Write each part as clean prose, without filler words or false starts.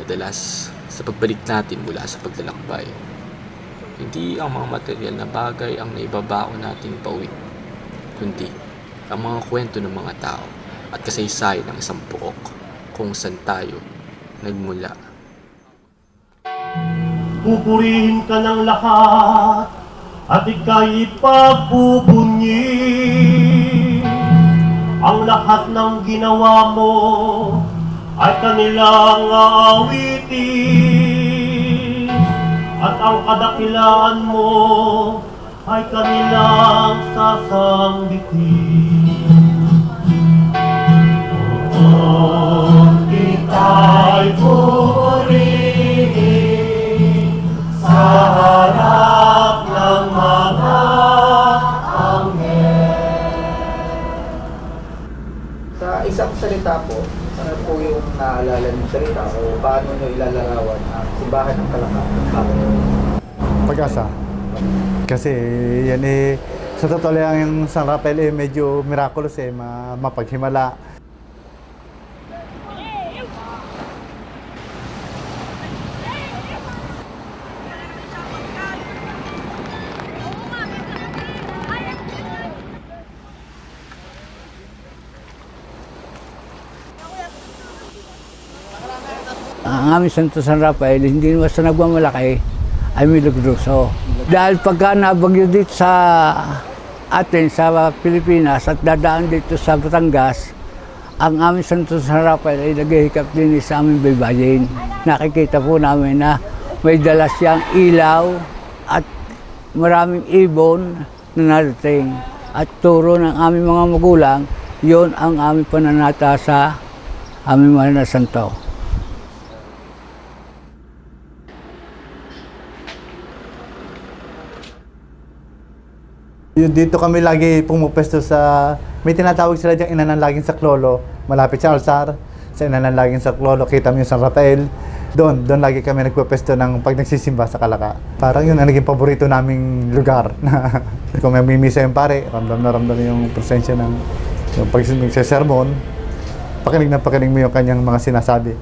Madalas, sa pagbalik natin mula sa paglalakbay, hindi ang mga material na bagay ang naibabaon nating pauwi, kundi ang mga kwento ng mga tao at kasaysayan ng isang pook kung saan tayo nagmula. Pupurihin ka ng lahat at ika'y pagbubunyi. Ang lahat ng ginawa mo ay kanilang aawitin, at ang kadakilaan mo ay kanilang sasanggitin. Kung kita'y purihin sa harap ng mga anghel. Sa isang salita po, ano po yung naalala ng salita o paano nyo ilalarawan ang simbahan ng Kalakal? Pag-asa. Kasi yan sa totoo lang yung San Rafael medyo miraculous mapaghimala. Ang aming Santo San Rafael, hindi basta nagmamalaki, ay milagroso. Dahil pagka nabagyo dito sa atin, sa Pilipinas, at dadaan dito sa Batangas, ang aming Santo San Rafael ay naghihikap din sa aming baybayin. Nakikita po namin na may dala siyang ilaw at maraming ibon na narating. At turo ng aming mga magulang, yon ang aming pananata sa aming mahal na santo. Dito kami lagi pumupesto sa, may tinatawag sila diyang Inanalangin sa Clolo, malapit sa altar, sa Inanalangin sa Clolo, kita mo yung San Rafael. Doon lagi kami nagpupesto ng pag nagsisimba sa Kalaka. Parang yun ang naging paborito naming lugar. Kung may mimisa yung pare, ramdam na ramdam yung presensya ng yung pag sermon, pakinig mo yung kanyang mga sinasabi.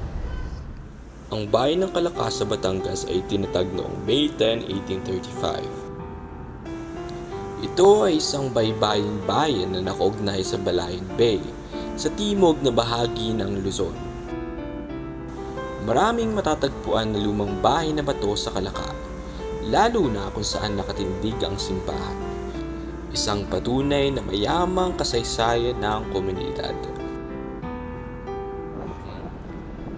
Ang bayan ng Kalaka sa Batangas ay tinatag noong May 10, 1835. Ito ay isang baybaying bayan na nakaugnay sa Balayan Bay, sa timog na bahagi ng Luzon. Maraming matatagpuan na lumang bahay na bato sa Kalaka, lalo na kung saan nakatindig ang simbahan. Isang patunay na mayamang kasaysayan ng komunidad.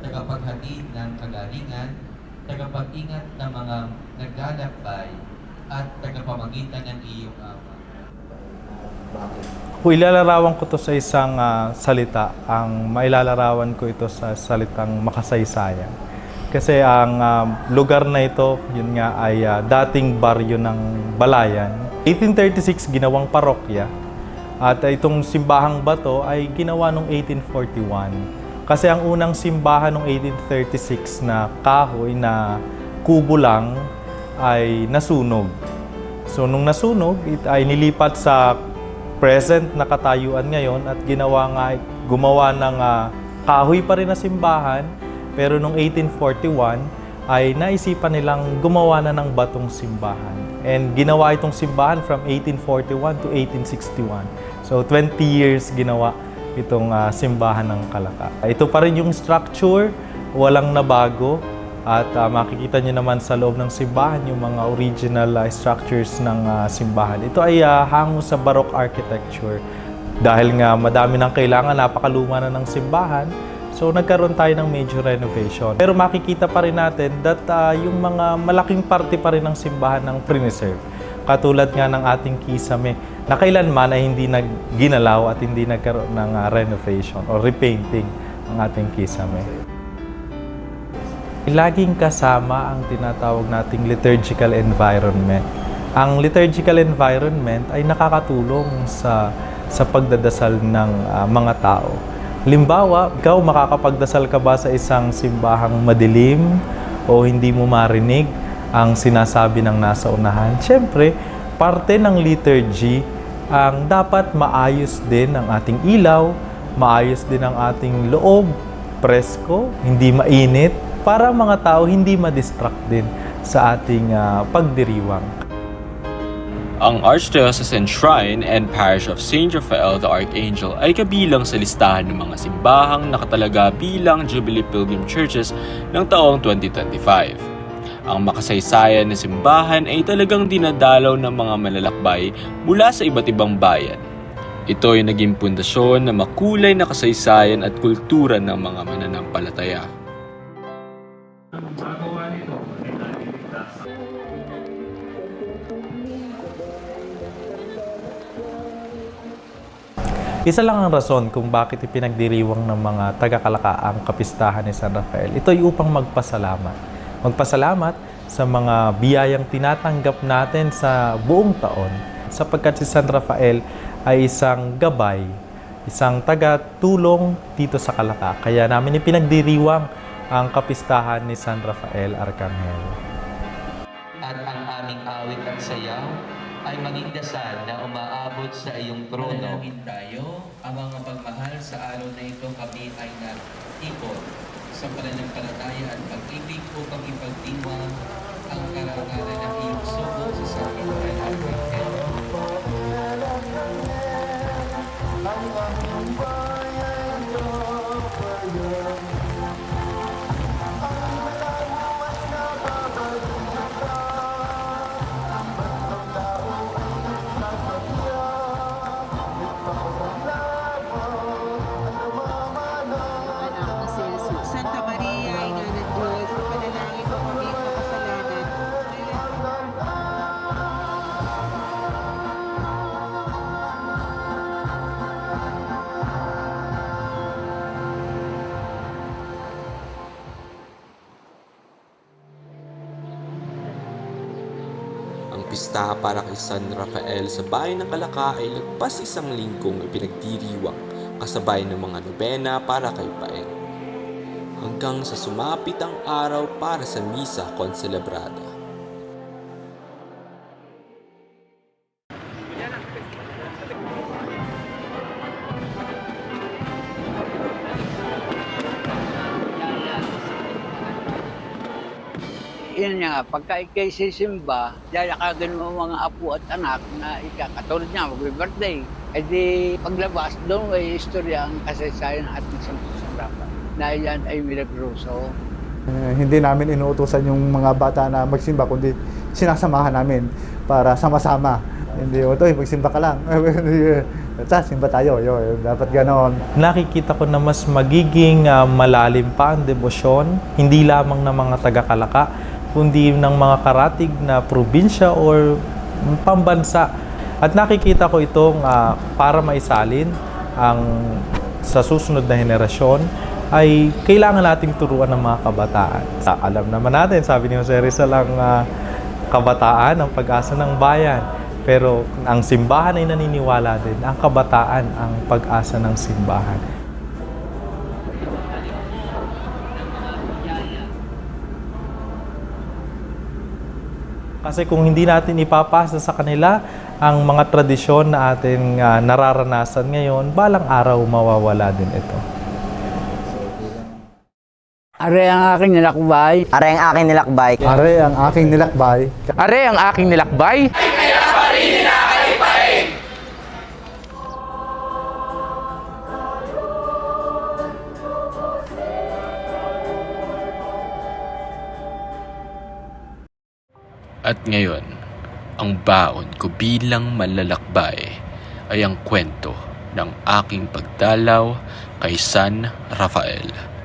Tagapaghatid ng kagalingan, tagapag-ingat ng mga naglalakbay, at tagapamagitan ng iyong ama. Kung ilalarawan ko to sa isang salita, ang mailalarawan ko ito sa salitang makasaysayan. Kasi ang lugar na ito, yun nga ay dating baryo ng Balayan. 1836 ginawang parokya, at itong simbahang bato ay ginawa noong 1841. Kasi ang unang simbahan noong 1836 na kahoy na kubo lang ay nasunog. So nung nasunog, ay nilipat sa present na katayuan ngayon at gumawa ng kahoy pa rin na simbahan, pero nung 1841 ay naisipan nilang gumawa na ng batong simbahan. And ginawa itong simbahan from 1841 to 1861. So 20 years ginawa itong simbahan ng Kalaka. Ito pa rin yung structure, walang nabago. At makikita nyo naman sa loob ng simbahan yung mga original structures ng simbahan. Ito ay hango sa Baroque architecture. Dahil nga madami nang kailangan, napakaluma na ng simbahan, so nagkaroon tayo ng major renovation. Pero makikita pa rin natin that yung mga malaking parte pa rin ng simbahan ng preserve. Katulad nga ng ating kisame, na kailanman ay hindi ginalaw at hindi nagkaroon ng renovation or repainting ang ating kisame. Laging kasama ang tinatawag nating liturgical environment. Ang liturgical environment ay nakakatulong sa pagdadasal ng mga tao. Halimbawa, ikaw makakapagdasal ka ba sa isang simbahang madilim o hindi mo marinig ang sinasabi ng nasa unahan? Siyempre, parte ng liturgy ang dapat maayos din ang ating ilaw, maayos din ang ating loob, presko, hindi mainit, para mga tao hindi ma-distract din sa ating pagdiriwang. Ang Archdiocesan Shrine and Parish of St. Raphael the Archangel ay kabilang sa listahan ng mga simbahang nakatalaga bilang Jubilee Pilgrim Churches ng taong 2025. Ang makasaysayan na simbahan ay talagang dinadalaw ng mga manlalakbay mula sa iba't ibang bayan. Ito ay naging pundasyon na makulay na kasaysayan at kultura ng mga mananampalataya. Isa lang ang rason kung bakit ipinagdiriwang ng mga taga-Kalaka ang kapistahan ni San Rafael. Ito ay upang magpasalamat. Magpasalamat sa mga biyayang tinatanggap natin sa buong taon. Sapagkat si San Rafael ay isang gabay, isang taga-tulong dito sa Kalaka. Kaya namin ipinagdiriwang ang kapistahan ni San Rafael Arcangel. At ang aming awit at sayaw ay maging dasal na umaabot sa iyong trono. Manalangin tayo, ang mga pagmahal sa araw na ito kami ay nag-ipon sa pananampalataya at pag-ibig upang ipagdiwang ang karangalan ng iyong sugo sa San Rafael Arcangel. Santa Maria, Ina ng Diyos, panalangin mo kami makasalanan. Ang pista para kay San Rafael sa bayan ng Kalaka ay lagpas isang linggong ipinagdiriwang kasabay ng mga nobena para kay Paeng. Hanggang sa sumapit ang araw para sa Misa Konselebrada. Yun nga, pagka ikay sisimba, yayakagan mo mga apo at anak na ikakatulad niya, mag-birthday. E di paglabas, doon may istorya ang kasaysayan at ng San Rafael na yan ay milagroso. Hindi namin inuutosan yung mga bata na magsimba, kundi sinasamahan namin para sama-sama. Hindi, otoy, magsimba ka lang. Simba tayo. Dapat ganon. Nakikita ko na mas magiging malalim pa ang debosyon, hindi lamang ng mga taga-Kalaka, kundi ng mga karatig na probinsya or pambansa. At nakikita ko itong para maisalin sa susunod na henerasyon, ay kailangan nating turuan ng mga kabataan. Alam naman natin, sabi ni Jose Rizal, ang kabataan ang pag-asa ng bayan. Pero ang simbahan ay naniniwala din, ang kabataan ang pag-asa ng simbahan. Kasi kung hindi natin ipapasa sa kanila ang mga tradisyon na ating nararanasan ngayon, balang araw mawawala din ito. Are ang aking nilakbay. Are ang aking nilakbay. Are ang aking nilakbay. Are ang aking nilakbay. At ngayon, ang baon ko bilang manlalakbay ay ang kwento ng aking pagdalaw kay San Rafael.